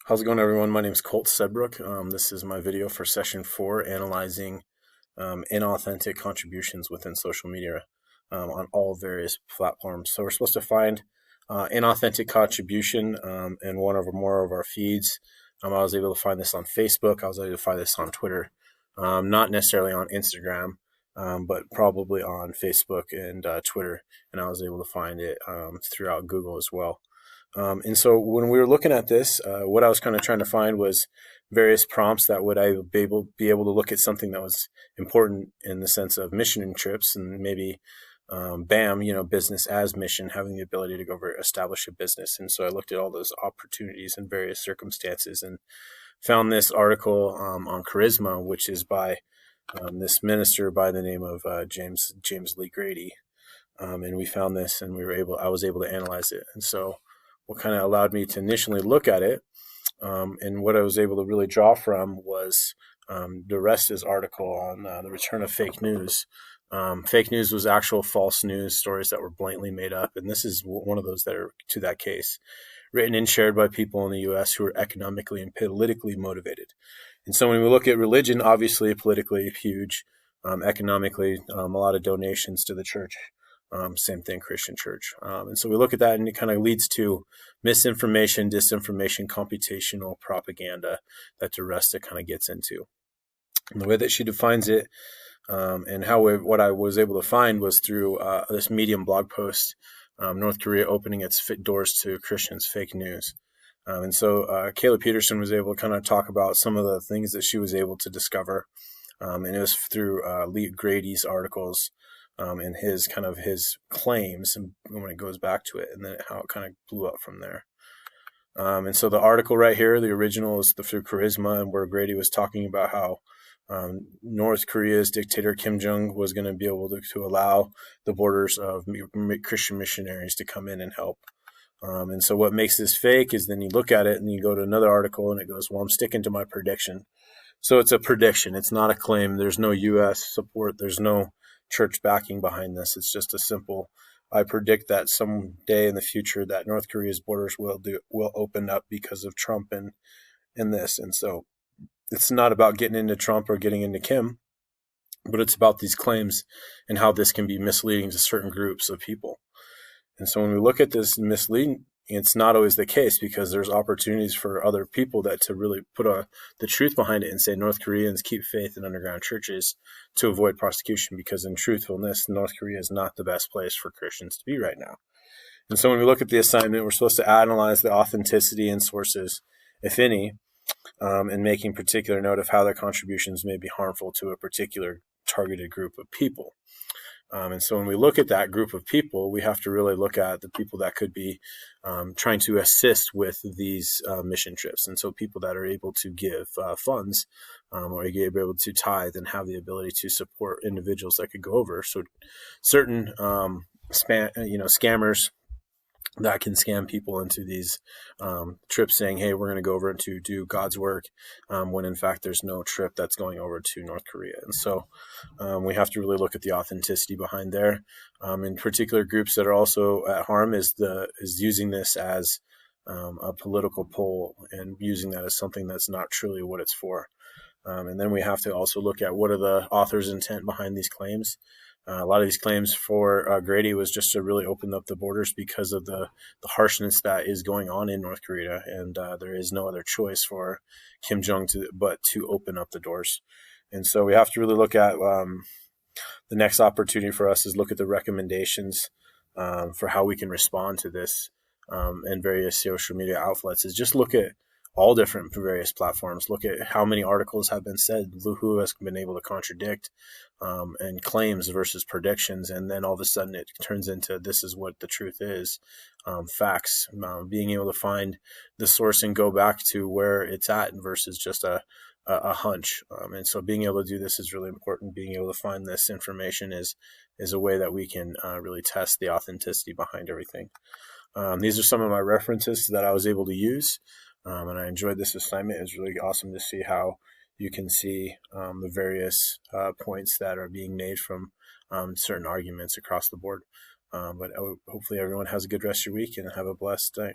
How's it going, everyone? My name is Colt Sedbrook. This is my video for session 4, analyzing inauthentic contributions within social media on all various platforms. So we're supposed to find inauthentic contribution in one or more of our feeds. I was able to find this on Facebook. I was able to find this on Twitter, not necessarily on Instagram, but probably on Facebook and Twitter. And I was able to find it throughout Google as well. And so when we were looking at this, what I was kind of trying to find was various prompts that would I be able to look at something that was important in the sense of mission and trips, and maybe business as mission, having the ability to go over establish a business. And so I looked at all those opportunities in various circumstances and found this article on charisma, which is by this minister by the name of James Lee Grady. And we found this, and I was able to analyze it. And so what kind of allowed me to initially look at it, and what I was able to really draw from was the rest of his article on the return of fake news. Fake news was actual false news stories that were blatantly made up, and this is one of those that are to that case, written and shared by people in the U.S. who are economically and politically motivated. And so when we look at religion, obviously politically huge, economically a lot of donations to the church. Same thing, Christian church. And so we look at that, and it kind of leads to misinformation, disinformation, computational propaganda that the rest it kind of gets into. And the way that she defines it, and what I was able to find was through this Medium blog post, North Korea opening its doors to Christians, fake news. And so Kayla Peterson was able to kind of talk about some of the things that she was able to discover. And it was through Lee Grady's articles, and his claims, and when it goes back to it, and then how it kind of blew up from there. And so the article right here, the original, is through Charisma, and where Grady was talking about how North Korea's dictator Kim Jong was going to be able to allow the borders of Christian missionaries to come in and help. And so what makes this fake is then you look at it and you go to another article and it goes, well, I'm sticking to my prediction. So it's a prediction. It's not a claim. There's no U.S. support. There's no church backing behind this. It's just a simple, I predict that someday in the future that North Korea's borders will open up because of Trump and this. And so it's not about getting into Trump or getting into Kim, but it's about these claims and how this can be misleading to certain groups of people. And so when we look at this misleading, it's not always the case, because there's opportunities for other people to really put the truth behind it and say North Koreans keep faith in underground churches to avoid prosecution, because in truthfulness, North Korea is not the best place for Christians to be right now. And so when we look at the assignment, we're supposed to analyze the authenticity and sources, if any, and making particular note of how their contributions may be harmful to a particular targeted group of people. And so when we look at that group of people, we have to really look at the people that could be trying to assist with these mission trips. And so people that are able to give funds or able to tithe and have the ability to support individuals that could go over. So certain scammers that can scam people into these trips saying, hey, we're going to go over to do God's work, when in fact there's no trip that's going over to North Korea. And so we have to really look at the authenticity behind there. In particular, groups that are also at harm is using this as a political poll and using that as something that's not truly what it's for. And then we have to also look at what are the author's intent behind these claims. A lot of these claims for Grady was just to really open up the borders because of the harshness that is going on in North Korea, and there is no other choice for Kim Jong but to open up the doors. And so we have to really look at the next opportunity for us is look at the recommendations for how we can respond to this, and various social media outlets is just look at all different various platforms. Look at how many articles have been said, who has been able to contradict, and claims versus predictions. And then all of a sudden it turns into this is what the truth is, facts, being able to find the source and go back to where it's at versus just a hunch. And so being able to do this is really important. Being able to find this information is a way that we can really test the authenticity behind everything. These are some of my references that I was able to use. And I enjoyed this assignment. It was really awesome to see how you can see the various points that are being made from certain arguments across the board. But hopefully everyone has a good rest of your week and have a blessed day.